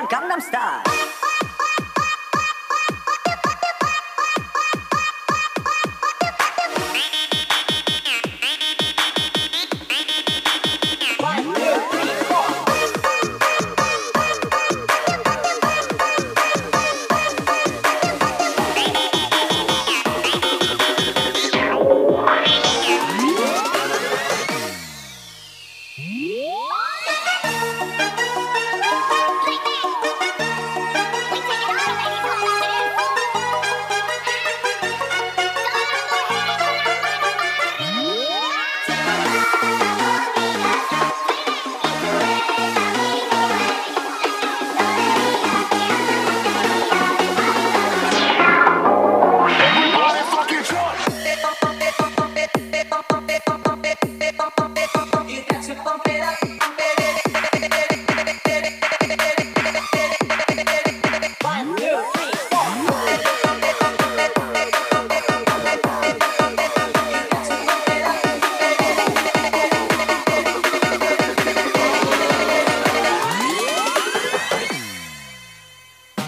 Gangnam Style.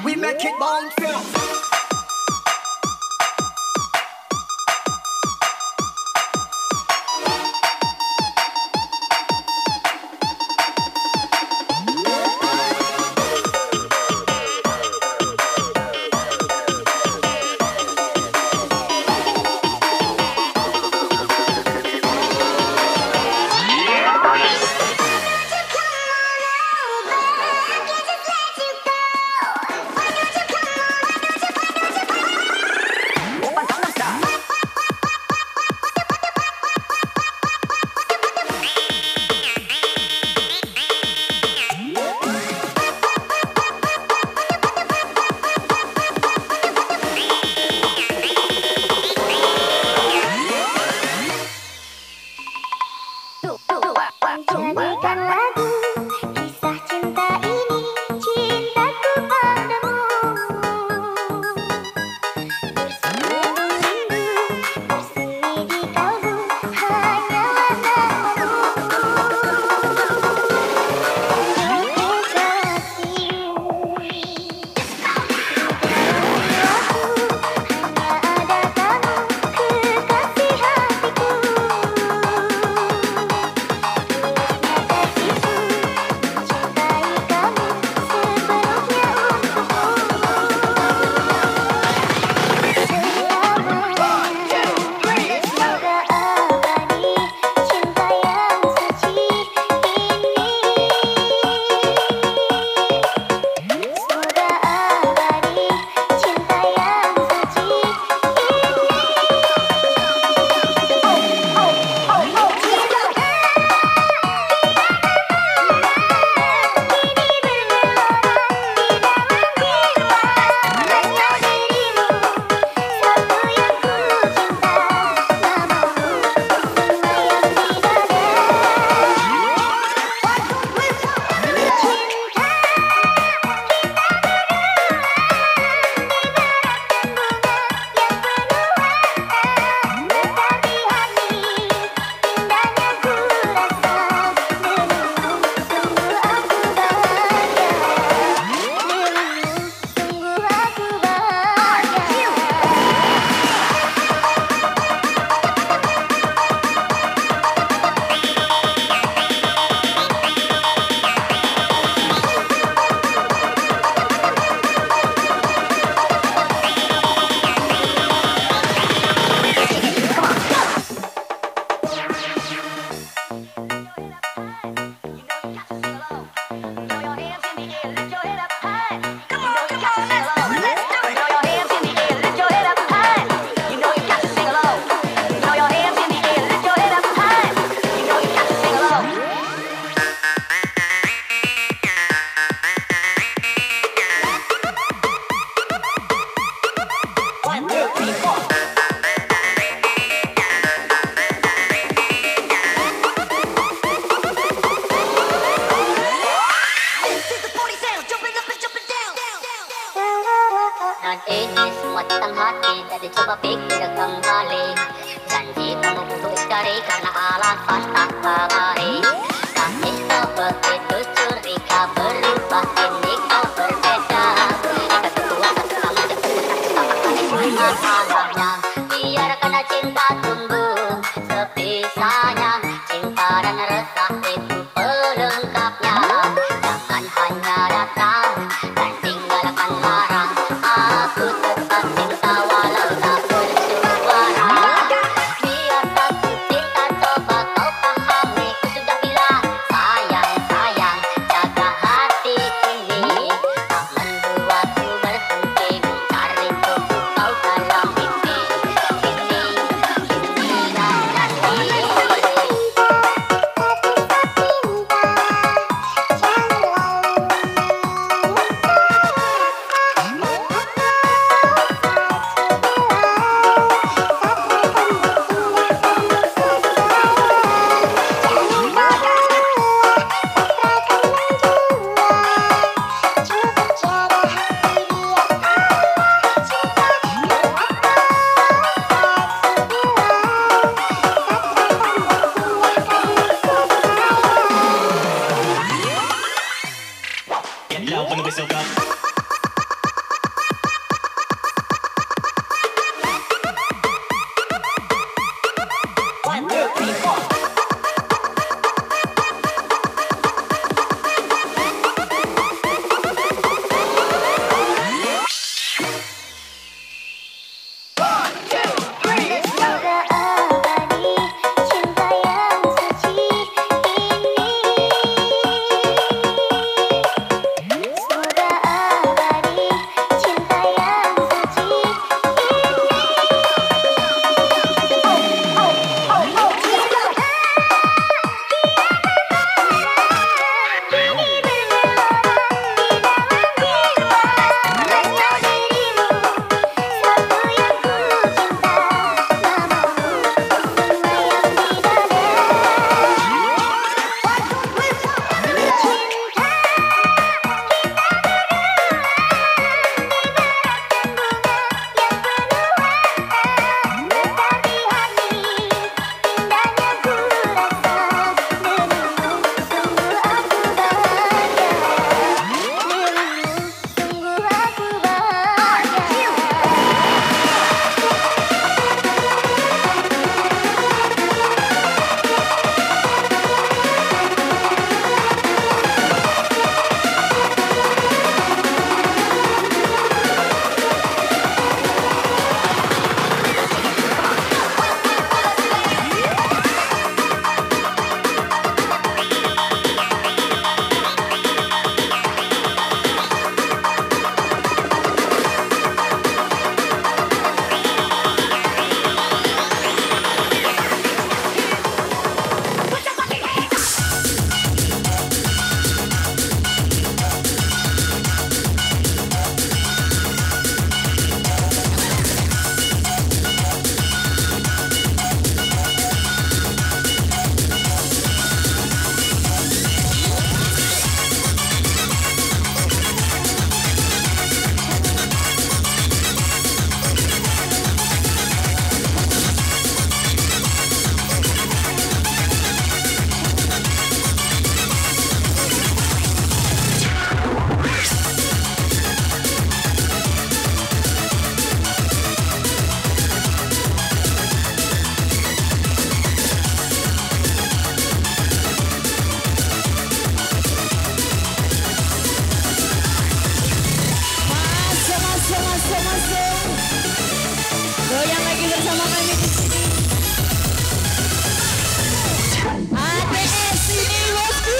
We make it bounce. Jadikan lagu kisah cinta ini, cintaku padamu. Bersungguh-sungguh bersemi di kalbu, hanyalah namamu. Untuk kekasihmu, hanya ada kamu, kekasih hatiku. Dan ini semua tentang hati, jadi coba pikir kembali. Janji kamu butuh istri karena alasan tak baik. Kasih sebegitu curiga berubah, kini kau masuk. Goyang lagi bersama kami di sini. ADS ini bosku.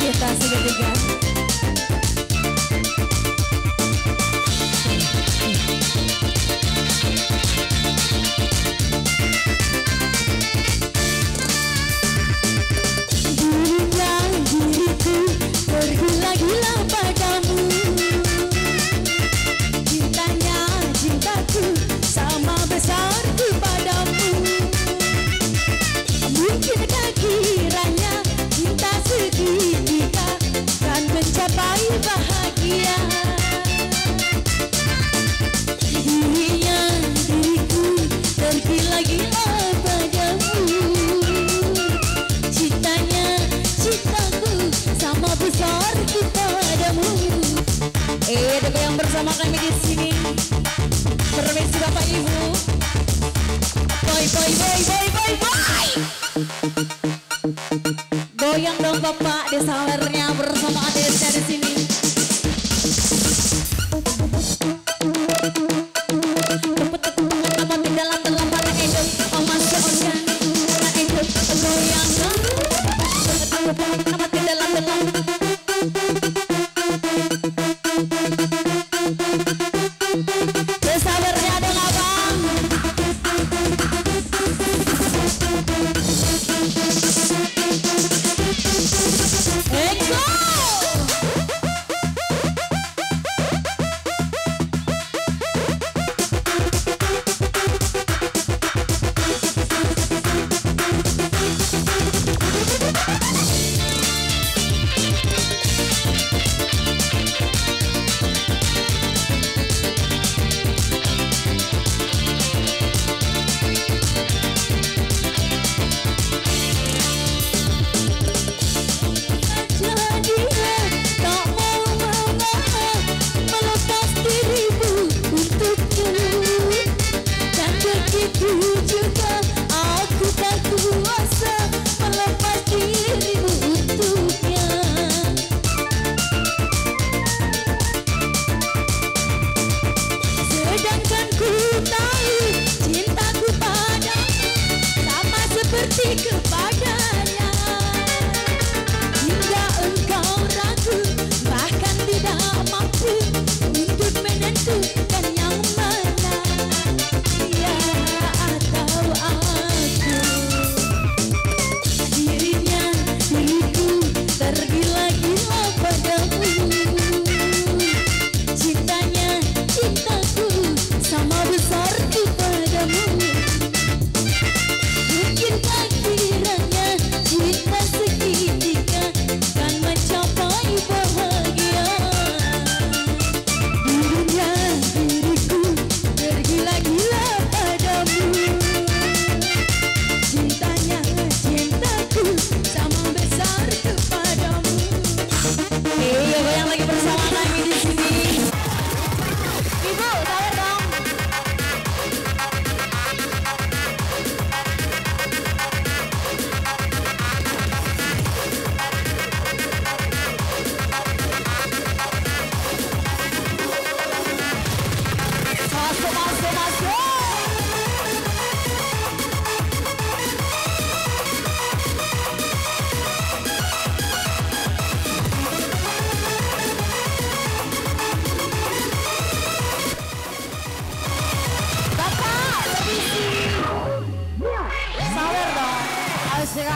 Kita segitiga. Diriku tergila-gila padamu. Cintaku sama besar kepadamu. Mungkinkah kiranya cinta segitiga kan mencapai bahagia. Diriku tergila-gila padamu. Cintaku sama besar kepadamu. Ada yang bersama kami di sini. Permisi Bapak Ibu. Boy. Goyang dong Bapak di salernya bersama adesnya di sini. Apa di dalam para edok, masuk ocean, para edok goyang dong. Apa di dalam salernya ada abang. Let's go!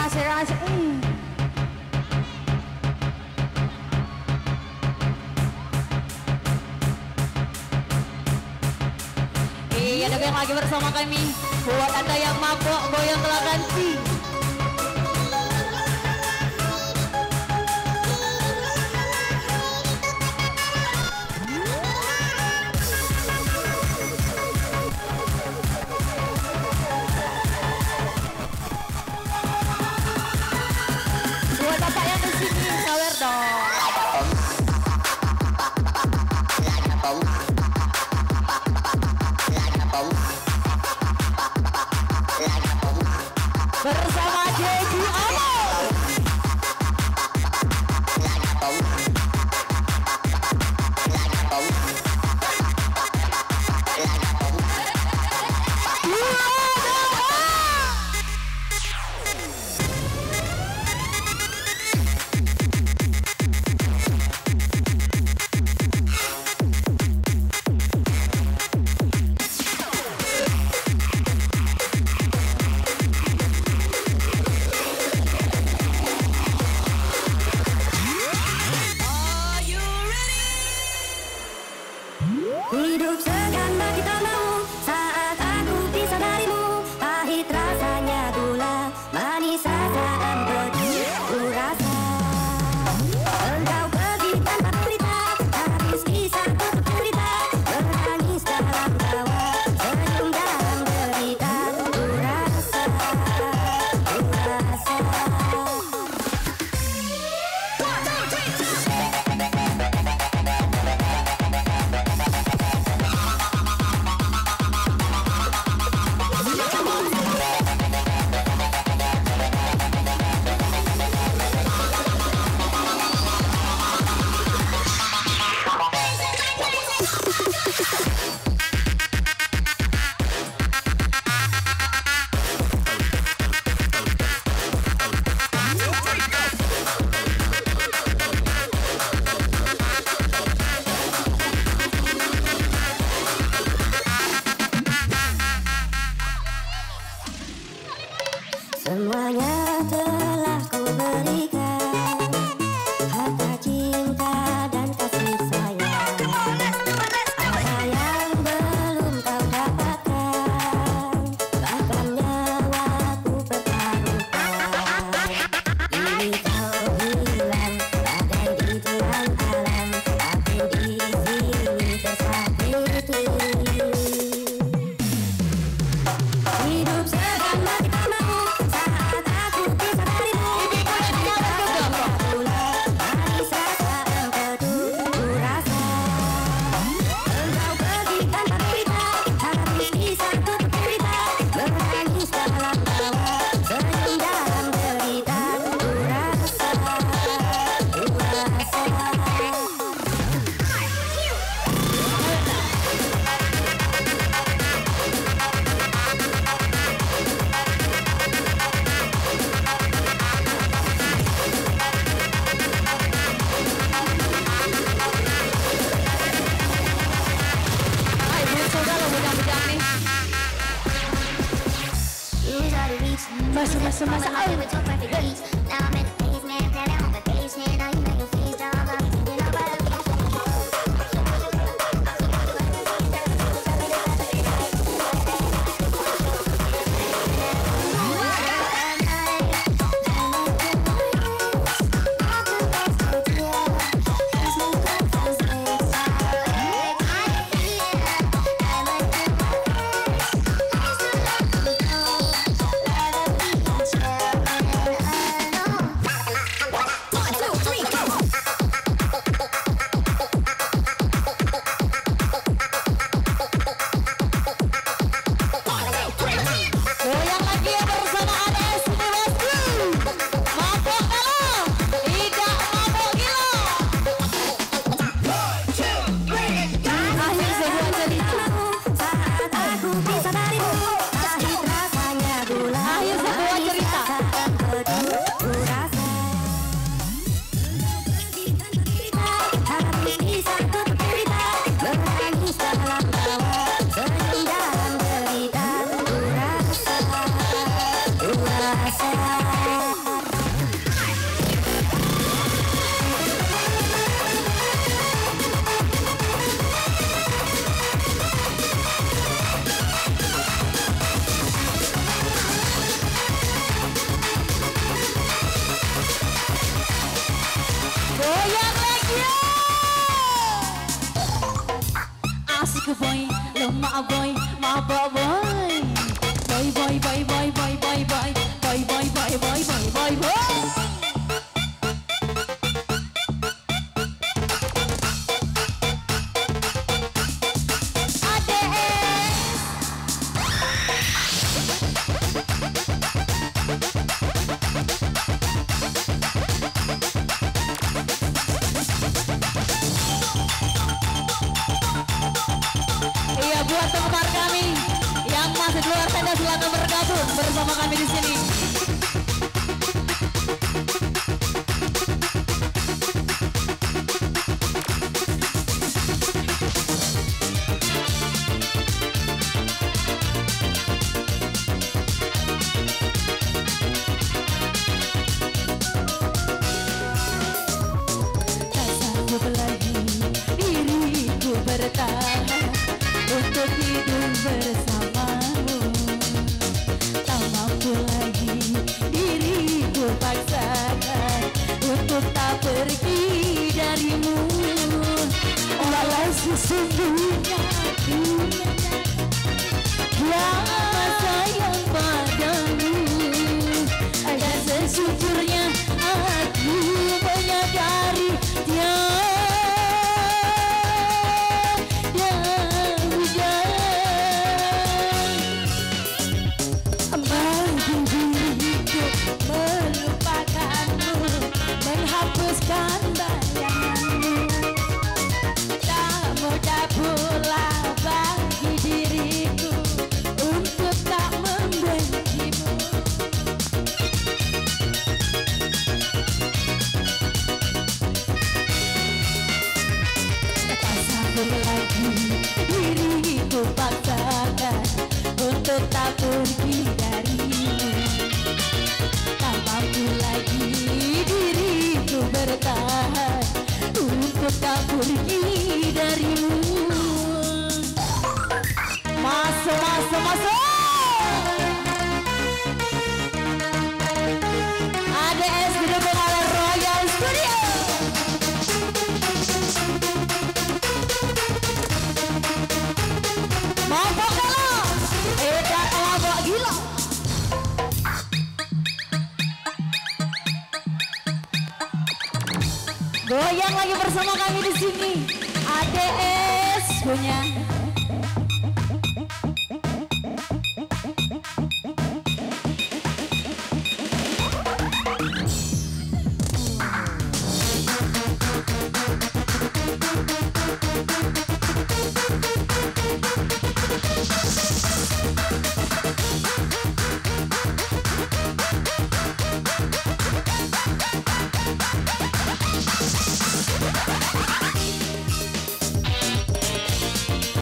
rasa. Iya, ada yang lagi bersama kami. Buat anda yang mabok, goyang telah ganti. Buat bapak yang di sini, sawer dong. Bersama Jeju Amo. Hidup segan bagi tak mau saat aku pisah darimu. Pahit rasanya gula, manis rasaan pedih. Ku rasa engkau pergi tanpa cerita, habis kisah tutup cerita. Menangis dalam tawa, senyum dalam derita. Ku rasa semuanya telah ku berikan, harta, cinta, dan kasih sayang. Apa yang belum kau dapatkan, bahkan nyawaku pertaruhkan. Ini kau hilang, bagai di telan alam. Aku di sini tersakiti. Hidup segan bagi tak mau saat aku pisah darimu. Manis rasaan pedih. Ku rasa engkau pergi tanpa cerita, habis kisah tutup cerita. Menangis dalam tawa, senyum dalam derita. Ku rasa Masa Aku boy, lemah boy, mabok boy. Boy boy boy boy boy boy boy boy boy boy boy boy boy boy. Buat penggemar kami yang masih di luar tenda, silakan bergabung bersama kami di sini. Tak sanggup lagi diriku bertahan untuk hidup bersamamu. Tak mampu lagi diriku paksakan untuk tak pergi darimu. Walau sesungguhnya aku lama sayang padamu, dan sejujurnya aku menyadari menghapuskan bayanganmu. Tak mudah pula bagi diriku untuk tak membencimu. Tak sanggup lagi diriku paksakan untuk tak pergi darimu. Tak mampu lagi diriku bertahan untuk tak pergi darimu. Masuk, masuk, masuk. ADS didukung oleh Royal Studio. Mabok kalah, edak mabok gila. Goyang lagi bersama kami di sini. ADS punya